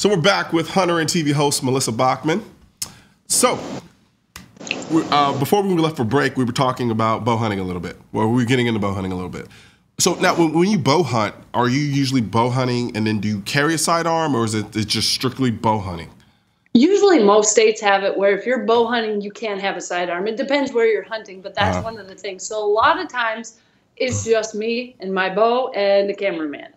So we're back with hunter and TV host Melissa Bachman. So before we left for break, we were talking about bow hunting a little bit. Well, we were getting into bow hunting a little bit. So now, when you bow hunt, are you usually bow hunting and then do you carry a sidearm, or is it just strictly bow hunting? Usually most states have it where if you're bow hunting, you can't have a sidearm. It depends where you're hunting, but that's one of the things. So a lot of times it's just me and my bow and the cameraman.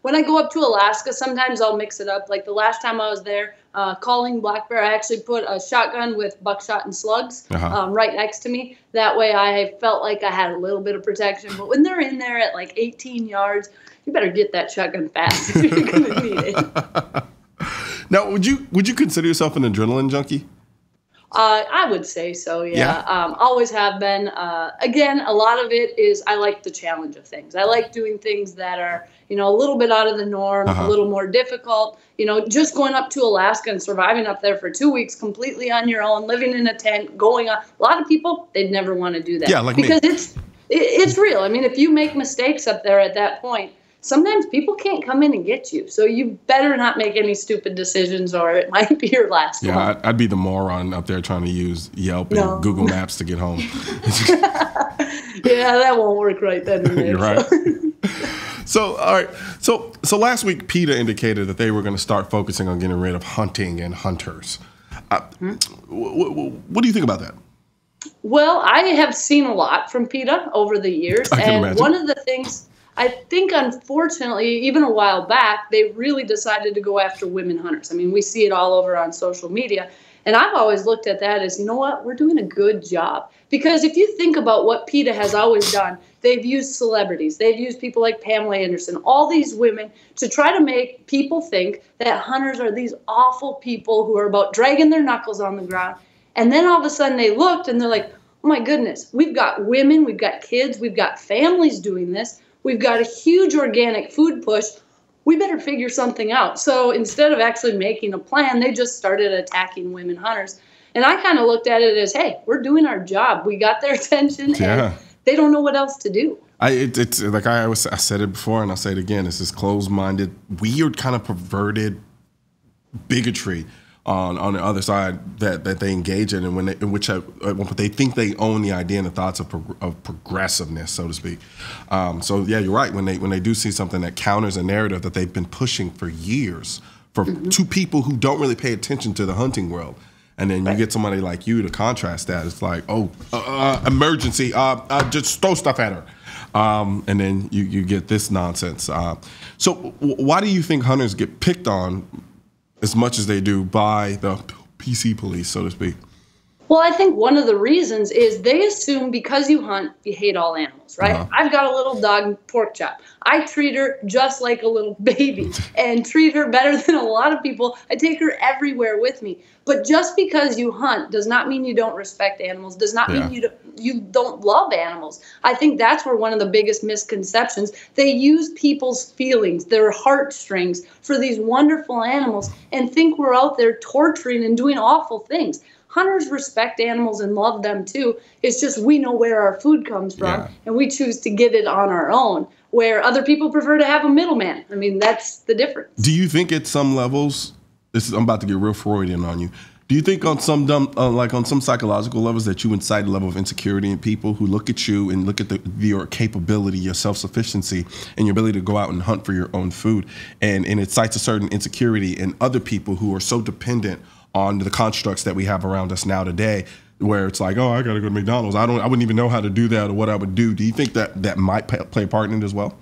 When I go up to Alaska, sometimes I'll mix it up. Like the last time I was there, calling black bear, I actually put a shotgun with buckshot and slugs right next to me. That way I felt like I had a little bit of protection. But when they're in there at like 18 yards, you better get that shotgun fast if you're going to need it. Now, would you consider yourself an adrenaline junkie? I would say so, yeah. Always have been. Again, a lot of it is I like the challenge of things. I like doing things that are, a little bit out of the norm, a little more difficult. Just going up to Alaska and surviving up there for 2 weeks completely on your own, living in a tent, going on. A lot of people, they'd never want to do that. Yeah, like because me. it's real. I mean, if you make mistakes up there at that point, sometimes people can't come in and get you. So you better not make any stupid decisions or it might be your last one. Yeah, I'd be the moron up there trying to use Yelp and Google Maps to get home. Yeah, that won't work right then and there. You're right. So, all right. So last week, PETA indicated that they were going to start focusing on getting rid of hunting and hunters. What do you think about that? Well, I have seen a lot from PETA over the years. I can imagine. One of the things... I think, unfortunately, even a while back, they really decided to go after women hunters. I mean, we see it all over on social media. And I've always looked at that as, you know what, we're doing a good job. Because if you think about what PETA has always done, they've used celebrities. They've used people like Pamela Anderson, all these women, to try to make people think that hunters are these awful people who are about dragging their knuckles on the ground. And then all of a sudden they looked and they're like, oh, my goodness, we've got women, we've got kids, we've got families doing this. We've got a huge organic food push. We better figure something out. So instead of actually making a plan, they just started attacking women hunters. And I kind of looked at it as, hey, we're doing our job. We got their attention, and they don't know what else to do. It's like I said it before, and I'll say it again. It's this closed-minded, weird kind of perverted bigotry on the other side that they engage in, and they think they own the idea and the thoughts of progressiveness, so to speak. So yeah, you're right. When they do see something that counters a narrative that they've been pushing for years to people who don't really pay attention to the hunting world, and then you get somebody like you to contrast that, it's like, oh, emergency, just throw stuff at her. And then you get this nonsense. So why do you think hunters get picked on as much as they do by the PC police, so to speak? Well, I think one of the reasons is they assume because you hunt, you hate all animals, right? I've got a little dog, Pork Chop. I treat her just like a little baby and treat her better than a lot of people. I take her everywhere with me. But just because you hunt does not mean you don't respect animals, does not mean you don't love animals. I think that's where one of the biggest misconceptions, they use people's feelings, their heartstrings for these wonderful animals and think we're out there torturing and doing awful things. Hunters respect animals and love them too. It's just we know where our food comes from and we choose to get it on our own, where other people prefer to have a middleman. I mean, that's the difference. Do you think at some levels, I'm about to get real Freudian on you, do you think on some on some psychological levels that you incite a level of insecurity in people who look at you and look at your capability, your self-sufficiency, and your ability to go out and hunt for your own food, and it incites a certain insecurity in other people who are so dependent on the constructs that we have around us now today, where it's like, oh, I got to go to McDonald's. I wouldn't even know how to do that or what I would do. Do you think that might play a part in it as well?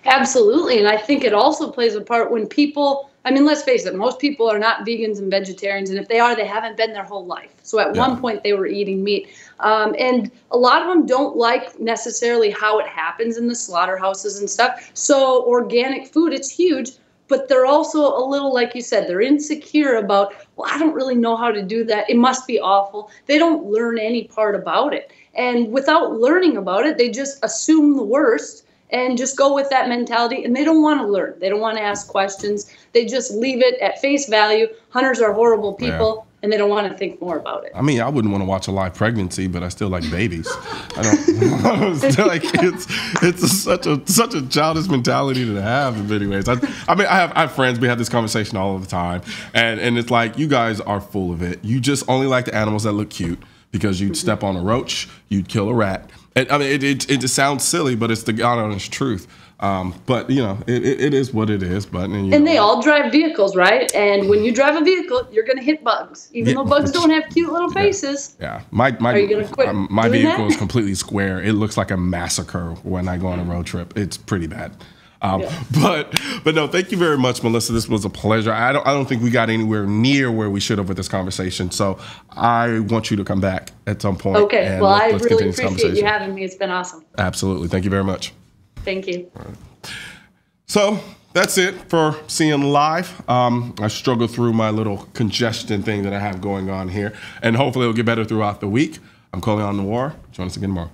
Absolutely. And I think it also plays a part when people, I mean, let's face it, most people are not vegans and vegetarians. And if they are, they haven't been their whole life. So at one point they were eating meat. And a lot of them don't like necessarily how it happens in the slaughterhouses and stuff. So organic food, it's huge. But they're also a little, like you said, they're insecure about, well, I don't really know how to do that. It must be awful. They don't learn any part about it. And without learning about it, they just assume the worst and just go with that mentality. And they don't want to learn. They don't want to ask questions. They just leave it at face value. Hunters are horrible people. and they don't want to think more about it. I mean, I wouldn't want to watch a live pregnancy, but I still like babies. I don't still like it's such a childish mentality to have in many ways. I mean, I have friends. We have this conversation all the time, and it's like, you guys are full of it. You just only like the animals that look cute because you'd step on a roach, you'd kill a rat. And, I mean, it just sounds silly, but it's the God honest truth. But you know, it is what it is. But and they all drive vehicles, right? And when you drive a vehicle, you're going to hit bugs, even though bugs don't have cute little faces. Yeah, my Are you gonna quit my doing vehicle that? is completely square. It looks like a massacre when I go on a road trip. It's pretty bad. But no, thank you very much, Melissa. This was a pleasure. I don't think we got anywhere near where we should have with this conversation. So I want you to come back at some point. Okay. Well, I let's really continue this appreciate you conversation. having me. It's been awesome. Absolutely. Thank you very much. Thank you. So that's it for Seeing Live. I struggle through my little congestion thing that I have going on here, and hopefully it'll get better throughout the week. I'm Colion the War. Join us again tomorrow.